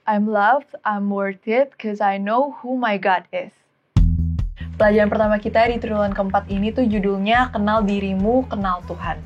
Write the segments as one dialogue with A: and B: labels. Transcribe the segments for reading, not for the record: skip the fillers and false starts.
A: I'm loved, I'm worth it, cause I know who my God is. Pelajaran pertama kita di triwulan keempat ini tuh judulnya Kenal Dirimu, Kenal Tuhan.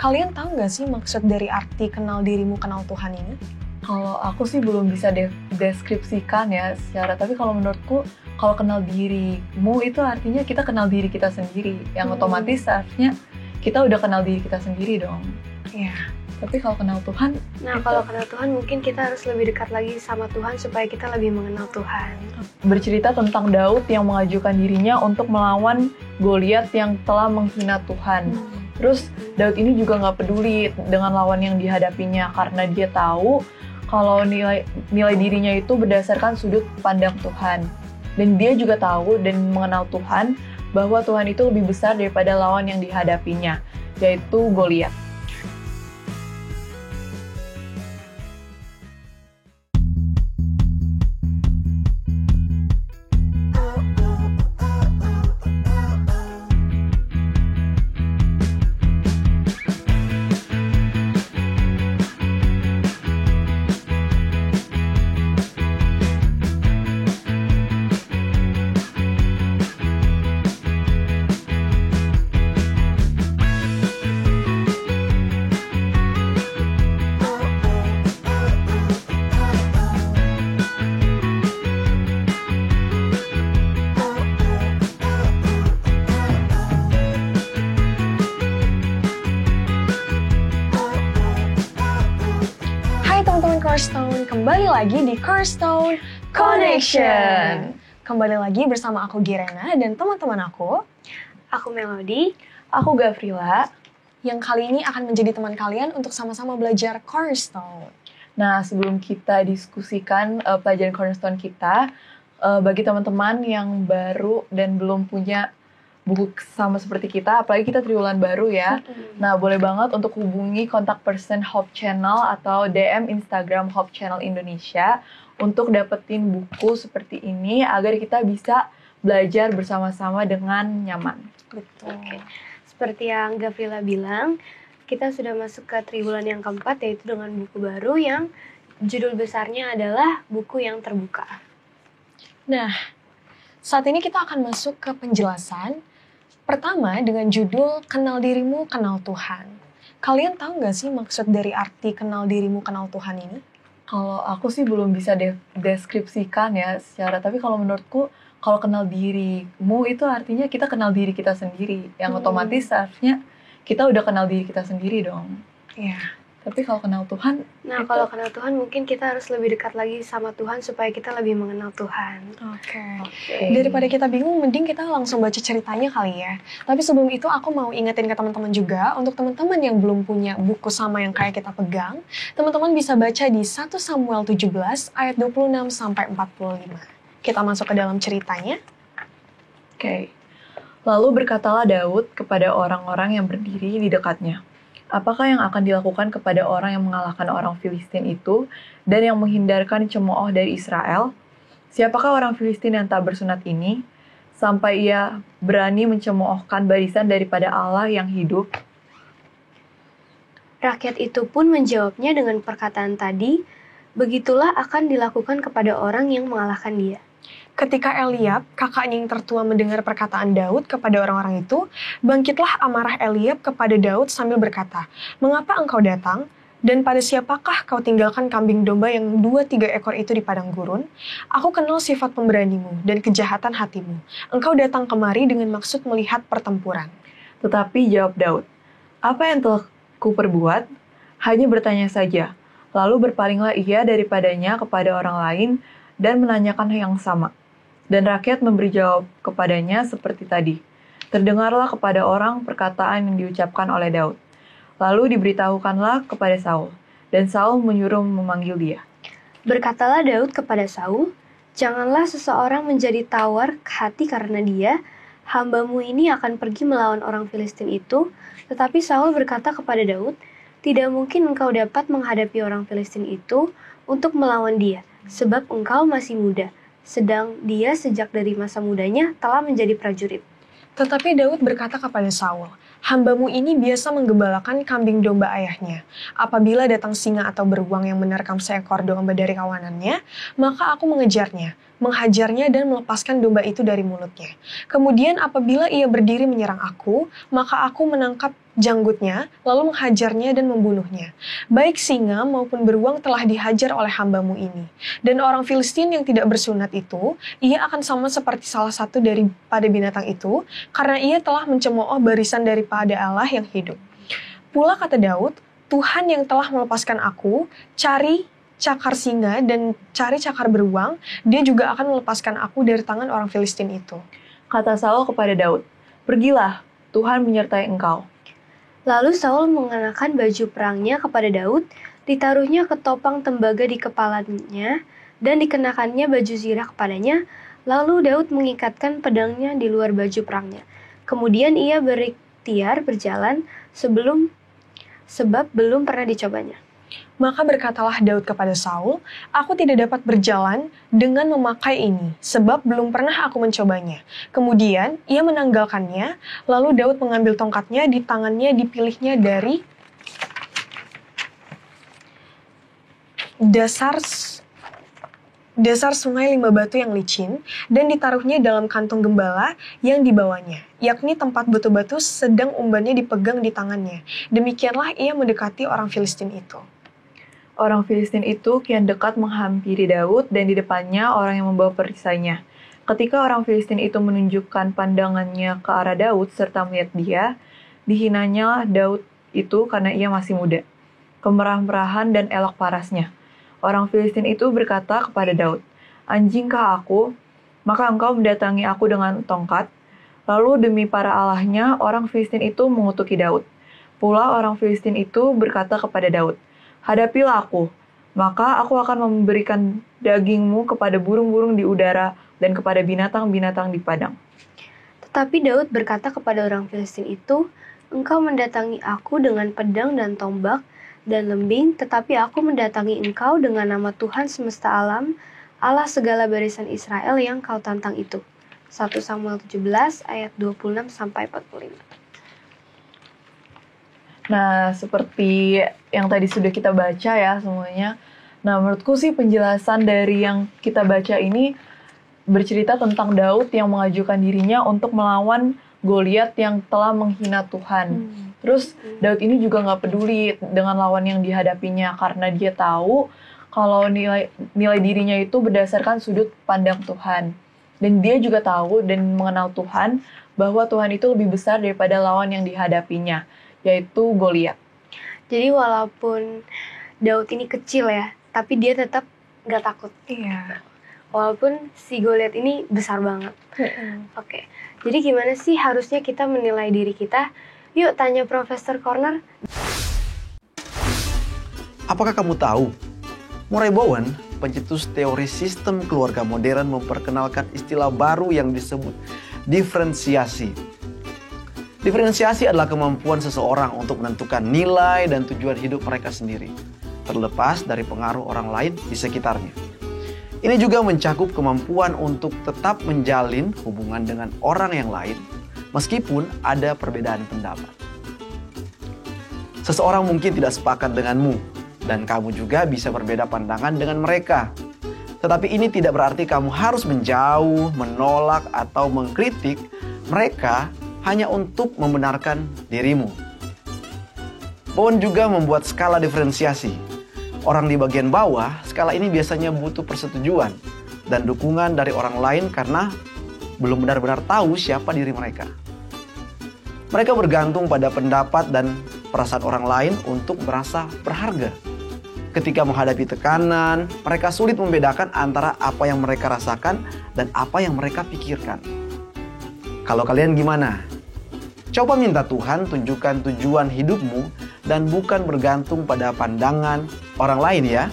B: Kalian tahu nggak sih maksud dari arti kenal dirimu, kenal Tuhan ini?
A: Kalau aku sih belum bisa deskripsikan ya secara, tapi kalau menurutku kalau kenal dirimu itu artinya kita kenal diri kita sendiri. Yang otomatis seharusnya kita udah kenal diri kita sendiri dong.
B: Iya.
A: Tapi kalau kenal Tuhan...
C: Kalau kenal Tuhan mungkin kita harus lebih dekat lagi sama Tuhan supaya kita lebih mengenal Tuhan.
A: Bercerita tentang Daud yang mengajukan dirinya untuk melawan Goliat yang telah menghina Tuhan. Terus Daud ini juga nggak peduli dengan lawan yang dihadapinya karena dia tahu kalau nilai dirinya itu berdasarkan sudut pandang Tuhan. Dan dia juga tahu dan mengenal Tuhan bahwa Tuhan itu lebih besar daripada lawan yang dihadapinya, yaitu Goliat.
B: Cornerstone, kembali lagi di Cornerstone Connection. Kembali lagi bersama aku Girena dan teman-teman aku.
C: Aku Melody.
A: Aku Gavrila.
B: Yang kali ini akan menjadi teman kalian untuk sama-sama belajar Cornerstone.
A: Nah, sebelum kita diskusikan pelajaran Cornerstone kita, bagi teman-teman yang baru dan belum punya buku sama seperti kita, apalagi kita triwulan baru ya. Nah, boleh banget untuk hubungi kontak person Hope Channel atau DM Instagram Hope Channel Indonesia untuk dapetin buku seperti ini agar kita bisa belajar bersama-sama dengan nyaman.
B: Betul.
C: Oke. Seperti yang Gavrila bilang, kita sudah masuk ke triwulan yang keempat, yaitu dengan buku baru yang judul besarnya adalah Buku yang Terbuka.
B: Nah, saat ini kita akan masuk ke penjelasan pertama dengan judul Kenal Dirimu, Kenal Tuhan. Kalian tahu nggak sih maksud dari arti kenal dirimu, kenal Tuhan ini?
A: Kalau aku sih belum bisa deskripsikan ya secara, tapi kalau menurutku kalau kenal dirimu itu artinya kita kenal diri kita sendiri. Yang otomatis seharusnya kita udah kenal diri kita sendiri dong.
B: Iya.
A: Tapi kalau kenal Tuhan...
C: Kalau kenal Tuhan mungkin kita harus lebih dekat lagi sama Tuhan supaya kita lebih mengenal Tuhan.
B: Oke. Daripada kita bingung, mending kita langsung baca ceritanya kali ya. Tapi sebelum itu aku mau ingetin ke teman-teman juga, untuk teman-teman yang belum punya buku sama yang kayak kita pegang, teman-teman bisa baca di 1 Samuel 17 ayat 26-45. Kita masuk ke dalam ceritanya.
A: Oke. Lalu berkatalah Daud kepada orang-orang yang berdiri di dekatnya, apakah yang akan dilakukan kepada orang yang mengalahkan orang Filistin itu dan yang menghindarkan cemooh dari Israel? Siapakah orang Filistin yang tak bersunat ini, sampai ia berani mencemoohkan barisan daripada Allah yang hidup?
C: Rakyat itu pun menjawabnya dengan perkataan tadi, begitulah akan dilakukan kepada orang yang mengalahkan dia.
B: Ketika Eliab, kakaknya yang tertua, mendengar perkataan Daud kepada orang-orang itu, bangkitlah amarah Eliab kepada Daud sambil berkata, "Mengapa engkau datang? Dan pada siapakah kau tinggalkan kambing domba yang 2-3 ekor itu di padang gurun? Aku kenal sifat pemberanimu dan kejahatan hatimu. Engkau datang kemari dengan maksud melihat pertempuran."
A: Tetapi jawab Daud, "Apa yang telah kuperbuat? Hanya bertanya saja." Lalu berpalinglah ia daripadanya kepada orang lain dan menanyakan yang sama. Dan rakyat memberi jawab kepadanya seperti tadi. Terdengarlah kepada orang perkataan yang diucapkan oleh Daud. Lalu diberitahukanlah kepada Saul, dan Saul menyuruh memanggil dia.
C: Berkatalah Daud kepada Saul, "Janganlah seseorang menjadi tawar hati karena dia, hambamu ini akan pergi melawan orang Filistin itu." Tetapi Saul berkata kepada Daud, "Tidak mungkin engkau dapat menghadapi orang Filistin itu untuk melawan dia, sebab engkau masih muda. Sedang dia sejak dari masa mudanya telah menjadi prajurit."
B: Tetapi Daud berkata kepada Saul, Hambamu ini biasa menggembalakan kambing domba ayahnya. Apabila datang singa atau beruang yang menerkam seekor domba dari kawanannya, maka aku mengejarnya, menghajarnya dan melepaskan domba itu dari mulutnya. Kemudian apabila ia berdiri menyerang aku, maka aku menangkap janggutnya, lalu menghajarnya dan membunuhnya. Baik singa maupun beruang telah dihajar oleh hambamu ini. Dan orang Filistin yang tidak bersunat itu, ia akan sama seperti salah satu daripada binatang itu, karena ia telah mencemooh barisan daripada Allah yang hidup. Pula kata Daud, Tuhan yang telah melepaskan aku, cari cakar singa dan cari cakar beruang, dia juga akan melepaskan aku dari tangan orang Filistin itu.
A: Kata Saul kepada Daud, "Pergilah, Tuhan menyertai engkau."
C: Lalu Saul mengenakan baju perangnya kepada Daud, ditaruhnya ketopang tembaga di kepalanya, dan dikenakannya baju zirah kepadanya, lalu Daud mengikatkan pedangnya di luar baju perangnya. Kemudian ia berikhtiar berjalan sebab belum pernah dicobanya.
B: Maka berkatalah Daud kepada Saul, "Aku tidak dapat berjalan dengan memakai ini, sebab belum pernah aku mencobanya." Kemudian ia menanggalkannya, lalu Daud mengambil tongkatnya, di tangannya dipilihnya dari dasar sungai Limba Batu yang licin, dan ditaruhnya dalam kantung gembala yang dibawanya, yakni tempat batu-batu sedang umbannya dipegang di tangannya. Demikianlah ia mendekati orang Filistin itu.
A: Orang Filistin itu kian dekat menghampiri Daud dan di depannya orang yang membawa perisainya. Ketika orang Filistin itu menunjukkan pandangannya ke arah Daud serta melihat dia, dihinanya Daud itu karena ia masih muda, kemerah-merahan dan elok parasnya. Orang Filistin itu berkata kepada Daud, "Anjingkah aku? Maka engkau mendatangi aku dengan tongkat." Lalu demi para allahnya, orang Filistin itu mengutuki Daud. Pula orang Filistin itu berkata kepada Daud, "Hadapilah aku, maka aku akan memberikan dagingmu kepada burung-burung di udara dan kepada binatang-binatang di padang."
C: Tetapi Daud berkata kepada orang Filistin itu, "Engkau mendatangi aku dengan pedang dan tombak dan lembing, tetapi aku mendatangi engkau dengan nama Tuhan semesta alam, Allah segala barisan Israel yang kau tantang itu." 1 Samuel 17 ayat 26-45.
A: Nah, seperti yang tadi sudah kita baca ya semuanya. Nah, menurutku sih penjelasan dari yang kita baca ini bercerita tentang Daud yang mengajukan dirinya untuk melawan Goliat yang telah menghina Tuhan. Terus Daud ini juga nggak peduli dengan lawan yang dihadapinya karena dia tahu kalau nilai dirinya itu berdasarkan sudut pandang Tuhan. Dan dia juga tahu dan mengenal Tuhan bahwa Tuhan itu lebih besar daripada lawan yang dihadapinya, yaitu Goliat.
C: Jadi walaupun Daud ini kecil ya, tapi dia tetap gak takut.
B: Iya.
C: Walaupun si Goliat ini besar banget. Oke. Jadi gimana sih harusnya kita menilai diri kita? Yuk tanya Profesor Corner.
D: Apakah kamu tahu? Murray Bowen, pencetus teori sistem keluarga modern, memperkenalkan istilah baru yang disebut diferensiasi. Diferensiasi adalah kemampuan seseorang untuk menentukan nilai dan tujuan hidup mereka sendiri, terlepas dari pengaruh orang lain di sekitarnya. Ini juga mencakup kemampuan untuk tetap menjalin hubungan dengan orang yang lain, meskipun ada perbedaan pendapat. Seseorang mungkin tidak sepakat denganmu, dan kamu juga bisa berbeda pandangan dengan mereka. Tetapi ini tidak berarti kamu harus menjauh, menolak, atau mengkritik mereka hanya untuk membenarkan dirimu. Bowen juga membuat skala diferensiasi. Orang di bagian bawah, skala ini biasanya butuh persetujuan dan dukungan dari orang lain karena belum benar-benar tahu siapa diri mereka. Mereka bergantung pada pendapat dan perasaan orang lain untuk merasa berharga. Ketika menghadapi tekanan, mereka sulit membedakan antara apa yang mereka rasakan dan apa yang mereka pikirkan. Kalau kalian gimana? Coba minta Tuhan tunjukkan tujuan hidupmu dan bukan bergantung pada pandangan orang lain ya.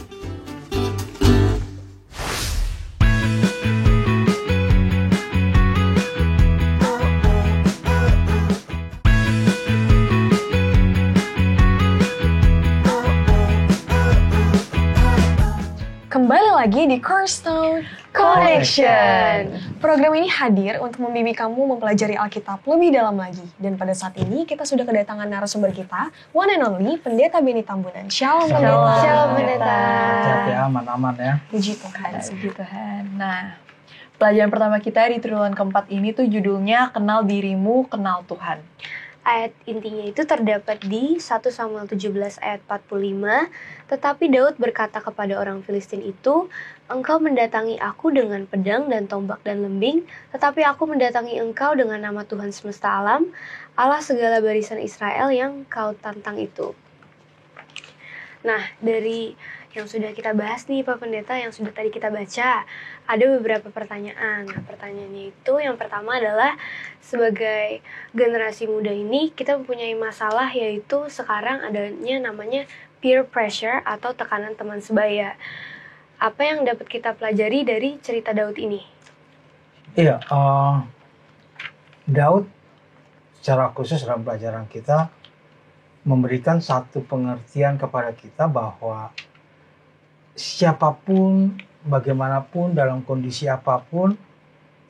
B: Kembali lagi lagi di Cornerstone
C: Connection.
B: Program ini hadir untuk membimbing kamu mempelajari Alkitab lebih dalam lagi. Dan pada saat ini kita sudah kedatangan narasumber kita, one and only Pendeta Benny Tambunan. Shalom, Pendeta.
C: Shalom, Pendeta.
E: Hati-hati aman-aman ya.
B: Puji Tuhan.
A: Puji Tuhan. Nah, pelajaran pertama kita di triwulan keempat ini tuh judulnya Kenal Dirimu, Kenal Tuhan.
C: Ayat intinya itu terdapat di 1 Samuel 17 ayat 45. Tetapi Daud berkata kepada orang Filistin itu, "Engkau mendatangi aku dengan pedang dan tombak dan lembing, tetapi aku mendatangi engkau dengan nama Tuhan semesta alam, Allah segala barisan Israel yang kau tantang itu." Nah, dari yang sudah kita bahas nih Pak Pendeta, yang sudah tadi kita baca, ada beberapa pertanyaan. Nah, pertanyaannya itu yang pertama adalah sebagai generasi muda ini kita mempunyai masalah, yaitu sekarang adanya namanya peer pressure atau tekanan teman sebaya. Apa yang dapat kita pelajari dari cerita Daud ini?
E: Iya, Daud secara khusus dalam pelajaran kita memberikan satu pengertian kepada kita bahwa siapapun, bagaimanapun, dalam kondisi apapun,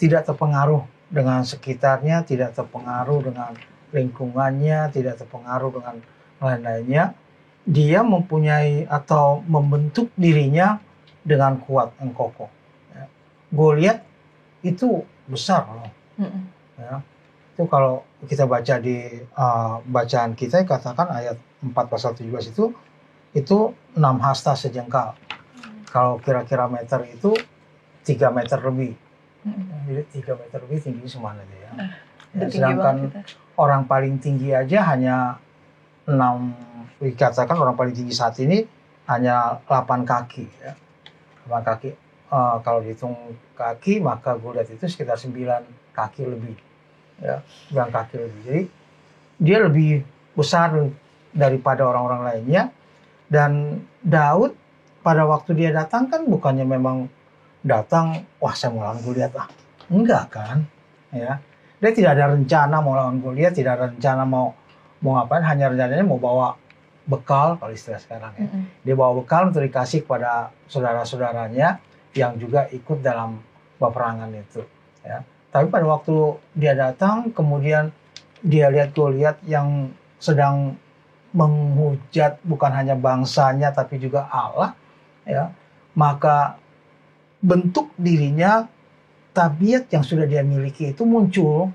E: tidak terpengaruh dengan sekitarnya, tidak terpengaruh dengan lingkungannya, tidak terpengaruh dengan lain-lainnya. Dia mempunyai atau membentuk dirinya dengan kuat dan kokoh. Ya. Goliat itu besar loh. Ya. Itu kalau kita baca di bacaan kita, katakan ayat 4 pasal 17 itu 6 hasta sejengkal. Kalau kira-kira meter itu 3 meter lebih. Jadi 3 meter lebih tinggi semua aja ya. Ya, sedangkan orang paling tinggi aja hanya 6, dikatakan orang paling tinggi saat ini hanya 8 kaki. Ya. 8 kaki. Kalau dihitung kaki, maka Goliat itu sekitar 9 kaki lebih. Ya, 9 kaki lebih. Jadi dia lebih besar daripada orang-orang lainnya. Dan Daud pada waktu dia datang kan bukannya memang datang, wah saya mau lawan Goliat lah. Enggak kan, ya. Dia tidak ada rencana mau lawan Goliat, tidak ada rencana mau ngapain, hanya rencananya mau bawa bekal, kalau istilah sekarang ya. Dia bawa bekal untuk dikasih kepada saudara-saudaranya yang juga ikut dalam peperangan itu, ya. Tapi pada waktu dia datang, kemudian dia lihat Goliat yang sedang menghujat bukan hanya bangsanya tapi juga Allah, ya, maka bentuk dirinya, tabiat yang sudah dia miliki itu muncul,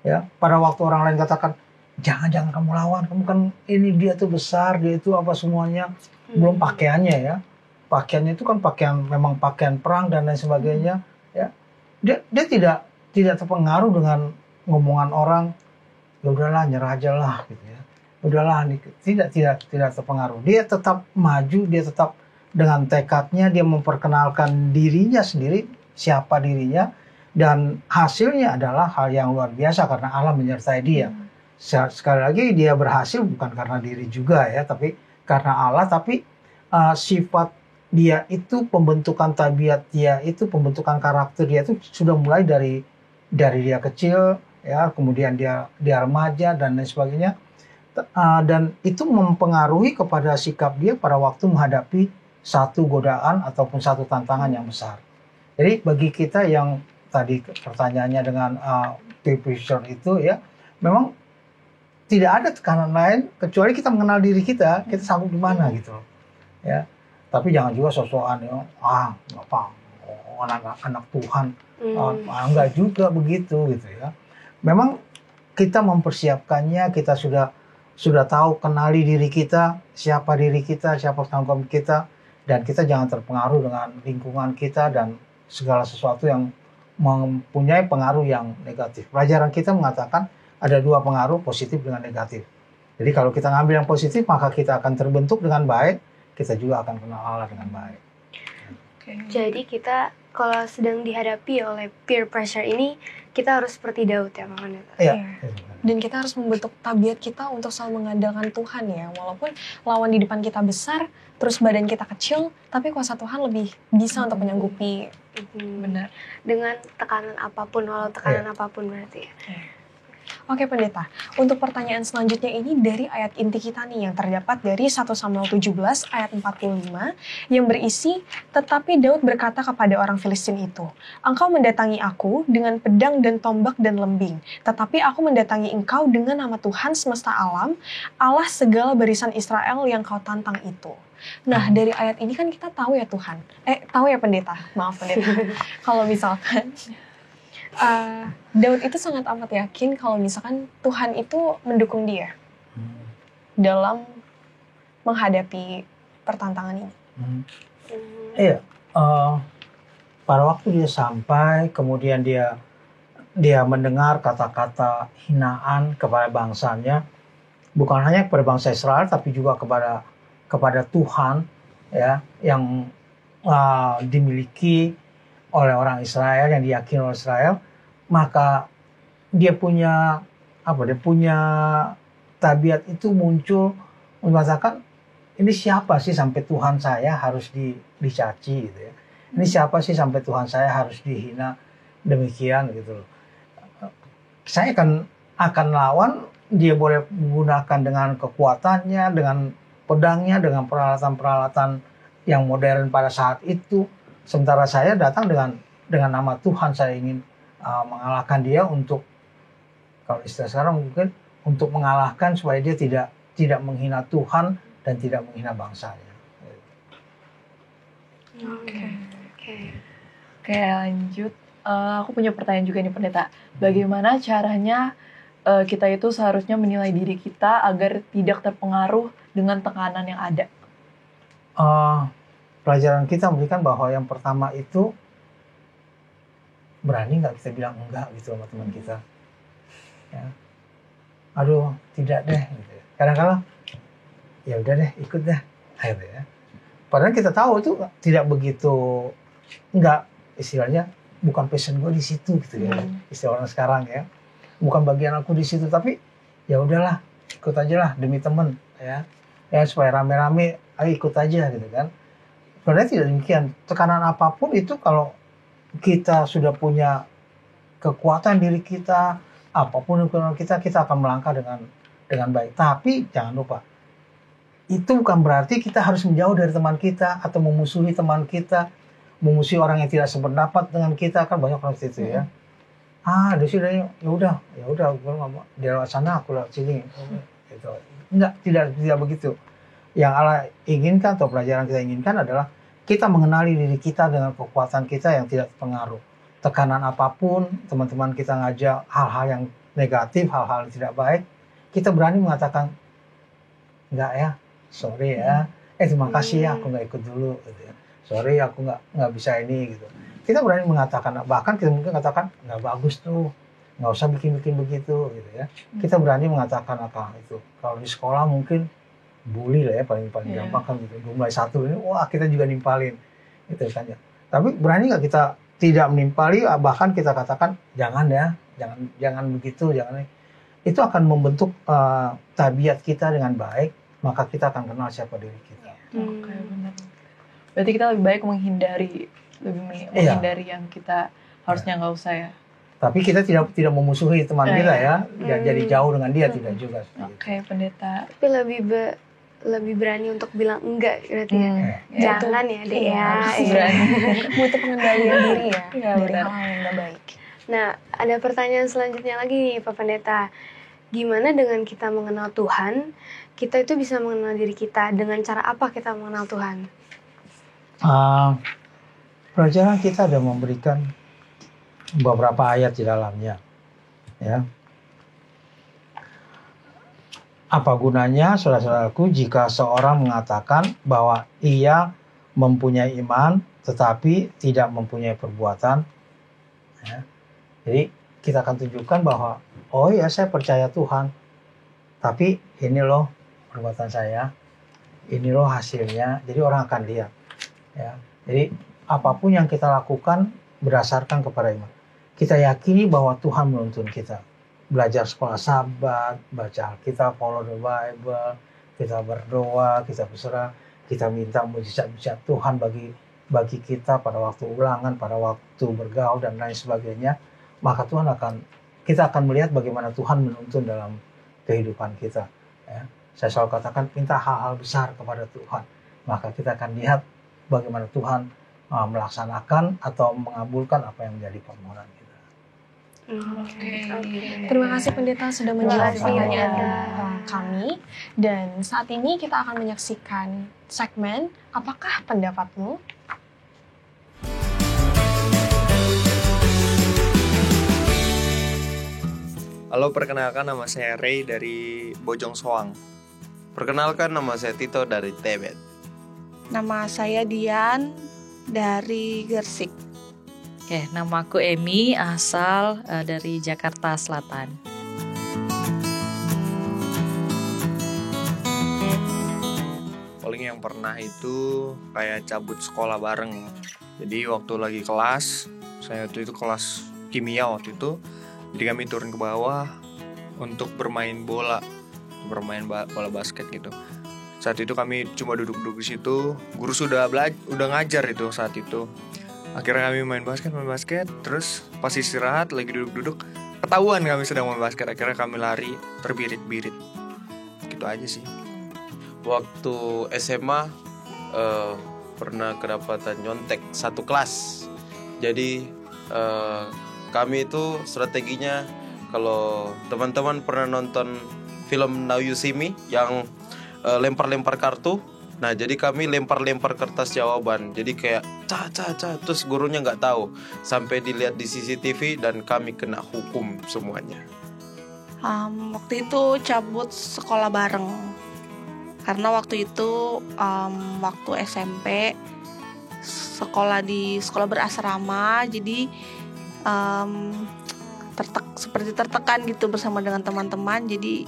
E: ya. Pada waktu orang lain katakan, jangan kamu lawan, kamu kan ini, dia tuh besar, dia itu apa semuanya, belum pakaiannya ya, pakaiannya itu kan memang pakaian perang dan lain sebagainya, ya. Dia tidak terpengaruh dengan ngomongan orang, ya udahlah nyerah aja lah gitu ya, udahlah, tidak terpengaruh. Dia tetap maju, dia tetap dengan tekadnya, dia memperkenalkan dirinya sendiri, siapa dirinya, dan hasilnya adalah hal yang luar biasa karena Allah menyertai dia. Sekali lagi dia berhasil bukan karena diri juga ya, tapi karena Allah. Tapi sifat dia itu, pembentukan tabiat dia itu, pembentukan karakter dia itu sudah mulai dari dia kecil ya, kemudian dia remaja dan lain sebagainya, dan itu mempengaruhi kepada sikap dia pada waktu menghadapi satu godaan ataupun satu tantangan yang besar. Jadi bagi kita yang tadi pertanyaannya dengan peer pressure itu ya, memang tidak ada tekanan lain kecuali kita mengenal diri kita sanggup di mana gitu loh. Ya. Tapi jangan juga sok-sokan ya, anak Tuhan, enggak juga begitu gitu ya. Memang kita mempersiapkannya, kita sudah tahu, kenali diri kita, siapa diri kita, siapa tanggung kita, dan kita jangan terpengaruh dengan lingkungan kita dan segala sesuatu yang mempunyai pengaruh yang negatif. Pelajaran kita mengatakan ada 2 pengaruh, positif dengan negatif. Jadi kalau kita ngambil yang positif, maka kita akan terbentuk dengan baik, kita juga akan kenal Allah dengan baik.
C: Jadi kita kalau sedang dihadapi oleh peer pressure ini, kita harus seperti Daud ya Pak Pendeta.
E: Iya.
B: Dan kita harus membentuk tabiat kita untuk selalu mengandalkan Tuhan ya. Walaupun lawan di depan kita besar, terus badan kita kecil, tapi kuasa Tuhan lebih bisa untuk menyanggupi.
A: Benar.
C: Dengan tekanan apapun, walau tekanan apapun berarti ya.
B: Oke pendeta, untuk pertanyaan selanjutnya ini dari ayat inti kita nih yang terdapat dari 1 Samuel 17 ayat 45 yang berisi, tetapi Daud berkata kepada orang Filistin itu, engkau mendatangi aku dengan pedang dan tombak dan lembing, tetapi aku mendatangi engkau dengan nama Tuhan semesta alam, Allah segala barisan Israel yang kau tantang itu. Nah dari ayat ini kan kita tahu ya Tuhan, tahu ya pendeta, maaf pendeta, kalau misalkan Daud itu sangat amat yakin kalau misalkan Tuhan itu mendukung dia dalam menghadapi pertantangan ini.
E: Iya, pada waktu dia sampai, kemudian dia mendengar kata-kata hinaan kepada bangsanya, bukan hanya kepada bangsa Israel, tapi juga kepada Tuhan, ya, yang dimiliki oleh orang Israel, yang diyakini oleh Israel, maka dia punya tabiat itu muncul mengatakan, ini siapa sih sampai Tuhan saya harus dicaci gitu ya. Ini siapa sih sampai Tuhan saya harus dihina demikian gitu loh. Saya akan lawan, dia boleh menggunakan dengan kekuatannya, dengan pedangnya, dengan peralatan-peralatan yang modern pada saat itu. Sementara saya datang dengan nama Tuhan, saya ingin mengalahkan dia untuk, kalau istilah sekarang mungkin, untuk mengalahkan supaya dia tidak menghina Tuhan dan tidak menghina bangsanya.
A: Oke, lanjut. Aku punya pertanyaan juga nih pendeta. Bagaimana caranya kita itu seharusnya menilai diri kita agar tidak terpengaruh dengan tekanan yang ada?
E: Pelajaran kita memberikan bahwa yang pertama itu, berani nggak kita bilang enggak gitu sama teman kita, ya. Aduh tidak deh gitu. Kadang-kadang ya udah deh ikut deh gitu ya. Padahal kita tahu itu tidak begitu, enggak, istilahnya bukan passion gue di situ gitu ya, istilah orang sekarang ya, bukan bagian aku di situ, tapi ya udahlah ikut aja lah demi temen ya supaya rame-rame ayo ikut aja gitu kan. Sebenarnya tidak demikian. Tekanan apapun itu kalau kita sudah punya kekuatan diri kita, apapun kekuatan kita akan melangkah dengan baik. Tapi jangan lupa, itu bukan berarti kita harus menjauh dari teman kita atau memusuhi teman kita, memusuhi orang yang tidak sependapat dengan kita, kan banyak orang seperti itu ya. Di sini ya udah, dia lewat sana, aku lewat sini. Gitu. Enggak, tidak begitu. Yang Allah inginkan atau pelajaran kita inginkan adalah kita mengenali diri kita dengan kekuatan kita yang tidak terpengaruh. Tekanan apapun, teman-teman kita ngajak hal-hal yang negatif, hal-hal yang tidak baik, kita berani mengatakan, enggak ya, sorry ya, terima kasih ya, aku nggak ikut dulu, gitu ya. Sorry, aku nggak bisa ini, gitu. Kita berani mengatakan, bahkan kita mungkin katakan, nggak bagus tuh, nggak usah bikin-bikin begitu, gitu ya. Kita berani mengatakan apa itu. Kalau di sekolah mungkin bully lah ya, paling gampang kan gitu. Mulai satu ini, wah kita juga nimpalin, gitu kan ya. Tapi berani nggak kita tidak menimpali, bahkan kita katakan, jangan ya, jangan begitu, jangan. Itu akan membentuk tabiat kita dengan baik, maka kita akan kenal siapa diri kita.
A: Oke, benar. Berarti kita lebih baik menghindari yang kita harusnya nggak usah ya.
E: Tapi kita tidak memusuhi teman kita ya, jadi jauh dengan dia, tidak juga.
A: Oke, pendeta.
C: Tapi lebih berani untuk bilang enggak berarti ya. Jangan ya deh ya.
A: Berani.
B: Butuh pengendalian diri ya, dari
A: benar.
B: hal yang nggak baik.
C: Nah, ada pertanyaan selanjutnya lagi nih Pak Pendeta. Gimana dengan kita mengenal Tuhan, kita itu bisa mengenal diri kita, dengan cara apa kita mengenal Tuhan?
E: Pelajaran kita ada memberikan beberapa ayat di dalamnya, ya. Apa gunanya, saudara-saudaraku, jika seorang mengatakan bahwa ia mempunyai iman, tetapi tidak mempunyai perbuatan? Ya. Jadi kita akan tunjukkan bahwa, oh ya saya percaya Tuhan, tapi ini loh perbuatan saya, ini loh hasilnya. Jadi orang akan lihat. Ya. Jadi apapun yang kita lakukan berdasarkan kepada iman. Kita yakini bahwa Tuhan menuntun kita. Belajar sekolah sabat, baca Alkitab, follow the Bible, kita berdoa, kita berserah, kita minta mujizat-mujizat Tuhan bagi kita pada waktu ulangan, pada waktu bergaul dan lain sebagainya, maka Tuhan akan kita akan melihat bagaimana Tuhan menuntun dalam kehidupan kita. Ya. Saya selalu katakan, minta hal-hal besar kepada Tuhan, maka kita akan lihat bagaimana Tuhan melaksanakan atau mengabulkan apa yang menjadi permohonan kita.
B: Terima kasih pendeta sudah menjawab
C: kasih,
B: pertanyaan
C: pendeta.
B: kami. Dan saat ini kita akan menyaksikan segmen Apakah Pendapatmu?
F: Halo, perkenalkan nama saya Ray dari Bojong Soang.
G: Perkenalkan, nama saya Tito dari Tebet.
H: Nama saya Dian dari Gersik.
I: Oke, nama aku Emi, asal dari Jakarta Selatan.
F: Paling yang pernah itu kayak cabut sekolah bareng. Jadi waktu lagi kelas, saya waktu itu kelas kimia waktu itu, jadi kami turun ke bawah untuk bermain bola basket gitu. Saat itu kami cuma duduk-duduk di situ, guru udah ngajar itu saat itu. Akhirnya kami main basket, terus pas istirahat lagi duduk-duduk, ketahuan kami sedang main basket. Akhirnya kami lari terbirit-birit. Gitu aja sih.
G: Waktu SMA pernah kedapatan nyontek satu kelas. Jadi kami itu strateginya, kalau teman-teman pernah nonton film Now You See Me yang lempar-lempar kartu. Nah, jadi kami lempar-lempar kertas jawaban. Jadi kayak terus gurunya nggak tahu. Sampai dilihat di CCTV dan kami kena hukum semuanya.
H: Waktu itu cabut sekolah bareng. Karena waktu itu waktu SMP sekolah berasrama, jadi seperti tertekan gitu bersama dengan teman-teman. Jadi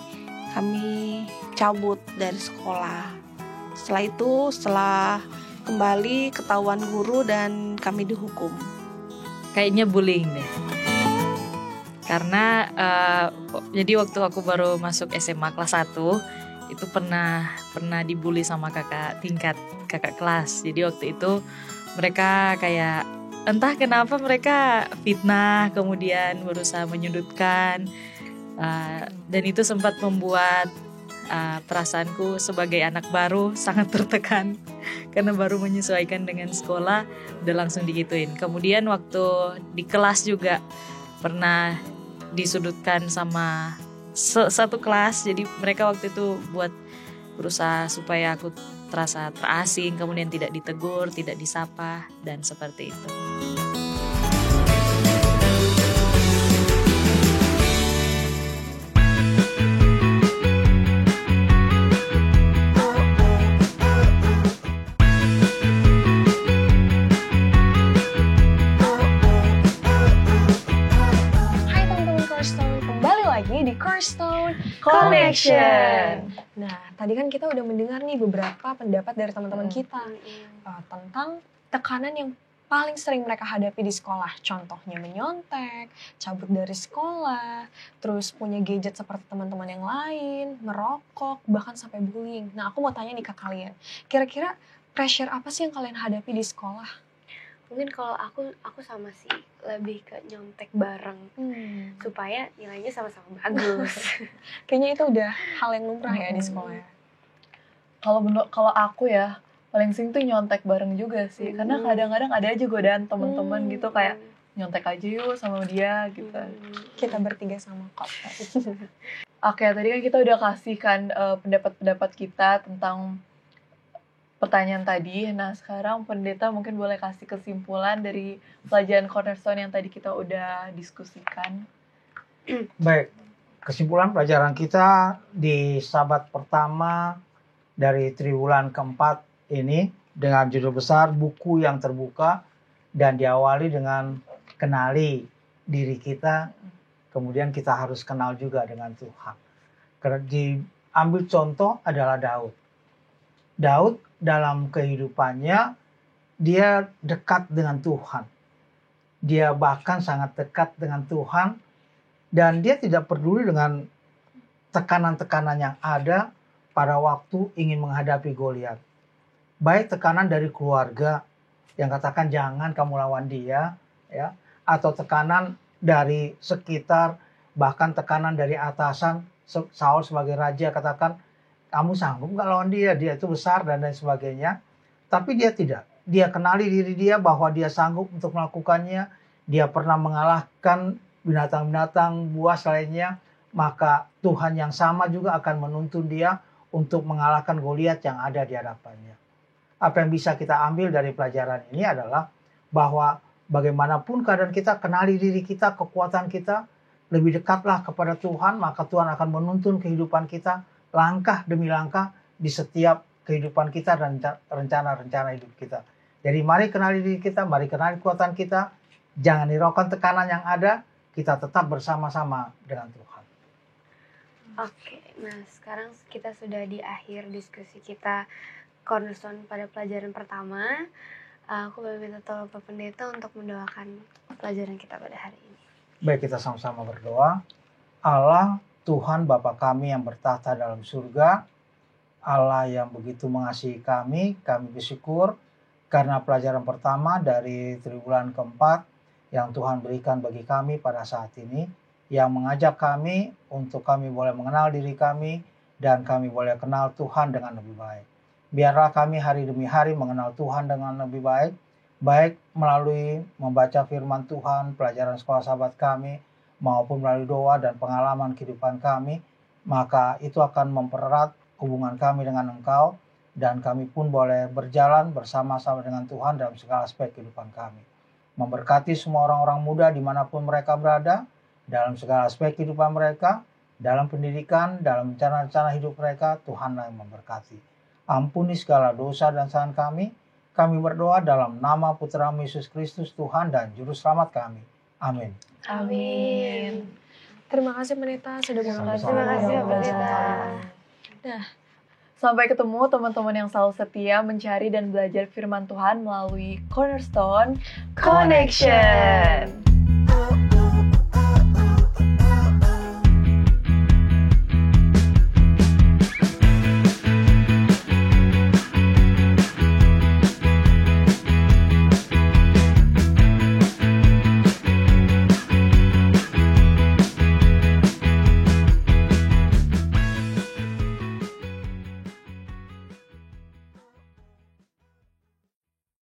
H: kami cabut dari sekolah. Setelah kembali ketahuan guru dan kami dihukum.
I: Kayaknya bullying deh. Karena jadi waktu aku baru masuk SMA kelas 1, itu pernah dibully sama kakak kelas. Jadi waktu itu mereka kayak entah kenapa mereka fitnah, kemudian berusaha menyudutkan, dan itu sempat membuat perasaanku sebagai anak baru sangat tertekan karena baru menyesuaikan dengan sekolah, udah langsung digituin. Kemudian waktu di kelas juga pernah disudutkan sama satu kelas, jadi mereka waktu itu berusaha supaya aku terasa terasing, kemudian tidak ditegur, tidak disapa, dan seperti itu.
B: Cornerstone
A: Connection.
B: Nah, tadi kan kita udah mendengar nih beberapa pendapat dari teman-teman kita tentang tekanan yang paling sering mereka hadapi di sekolah. Contohnya menyontek, cabut dari sekolah, terus punya gadget seperti teman-teman yang lain, merokok, bahkan sampai bullying. Nah, aku mau tanya nih ke kalian, kira-kira pressure apa sih yang kalian hadapi di sekolah?
C: Mungkin kalau aku sama sih, lebih ke nyontek bareng supaya nilainya sama-sama bagus.
B: Kayaknya itu udah hal yang lumrah ya di sekolah ya.
A: Kalau aku ya paling sering tuh nyontek bareng juga sih, karena kadang-kadang ada aja godaan teman-teman gitu kayak nyontek aja yuk sama dia gitu.
B: Kita bertiga sama kok.
A: Oke, tadi kan kita udah kasihkan pendapat-pendapat kita tentang pertanyaan tadi. Nah, sekarang pendeta mungkin boleh kasih kesimpulan dari pelajaran Cornerstone yang tadi kita udah diskusikan.
E: Baik, kesimpulan pelajaran kita di Sabat pertama dari triwulan keempat ini dengan judul besar Buku yang Terbuka, dan diawali dengan kenali diri kita, kemudian kita harus kenal juga dengan Tuhan. Karena diambil contoh adalah Daud. Daud dalam kehidupannya dia dekat dengan Tuhan. Dia bahkan sangat dekat dengan Tuhan, dan dia tidak peduli dengan tekanan-tekanan yang ada pada waktu ingin menghadapi Goliat. Baik tekanan dari keluarga yang katakan jangan kamu lawan dia, ya, atau tekanan dari sekitar bahkan tekanan dari atasan. Saul sebagai raja katakan, kamu sanggup nggak lawan dia? Dia itu besar dan lain sebagainya. Tapi dia tidak. Dia kenali diri dia bahwa dia sanggup untuk melakukannya. Dia pernah mengalahkan binatang-binatang buas lainnya. Maka Tuhan yang sama juga akan menuntun dia untuk mengalahkan Goliat yang ada di hadapannya. Apa yang bisa kita ambil dari pelajaran ini adalah bahwa bagaimanapun keadaan kita, kenali diri kita, kekuatan kita, lebih dekatlah kepada Tuhan, maka Tuhan akan menuntun kehidupan kita langkah demi langkah di setiap kehidupan kita dan rencana-rencana hidup kita. Jadi mari kenali diri kita, mari kenali kekuatan kita, jangan hiraukan tekanan yang ada, kita tetap bersama-sama dengan Tuhan.
C: Oke, nah sekarang kita sudah di akhir diskusi kita Cornerstone pada pelajaran pertama. Aku boleh minta tolong Pak Pendeta untuk mendoakan pelajaran kita pada hari ini.
E: Baik, kita sama-sama berdoa. Allah, Tuhan Bapa kami yang bertahta dalam surga, Allah yang begitu mengasihi kami bersyukur karena pelajaran pertama dari triwulan keempat yang Tuhan berikan bagi kami pada saat ini, yang mengajak kami untuk kami boleh mengenal diri kami dan kami boleh kenal Tuhan dengan lebih baik. Biarlah kami hari demi hari mengenal Tuhan dengan lebih baik, baik melalui membaca firman Tuhan, pelajaran sekolah sahabat kami, maupun melalui doa dan pengalaman kehidupan kami, maka itu akan mempererat hubungan kami dengan Engkau, dan kami pun boleh berjalan bersama-sama dengan Tuhan dalam segala aspek kehidupan kami. Memberkati semua orang-orang muda dimanapun mereka berada, dalam segala aspek kehidupan mereka, dalam pendidikan, dalam rencana-rencana hidup mereka, Tuhanlah yang memberkati. Ampuni segala dosa dan kesalahan kami berdoa dalam nama Putra-Mu Yesus Kristus, Tuhan dan Juru Selamat kami. Amin.
A: Amin.
B: Terima kasih Pendeta sudah berbagi.
C: Terima kasih Pendeta.
A: Sampai ketemu teman-teman yang selalu setia mencari dan belajar firman Tuhan melalui Cornerstone Connection.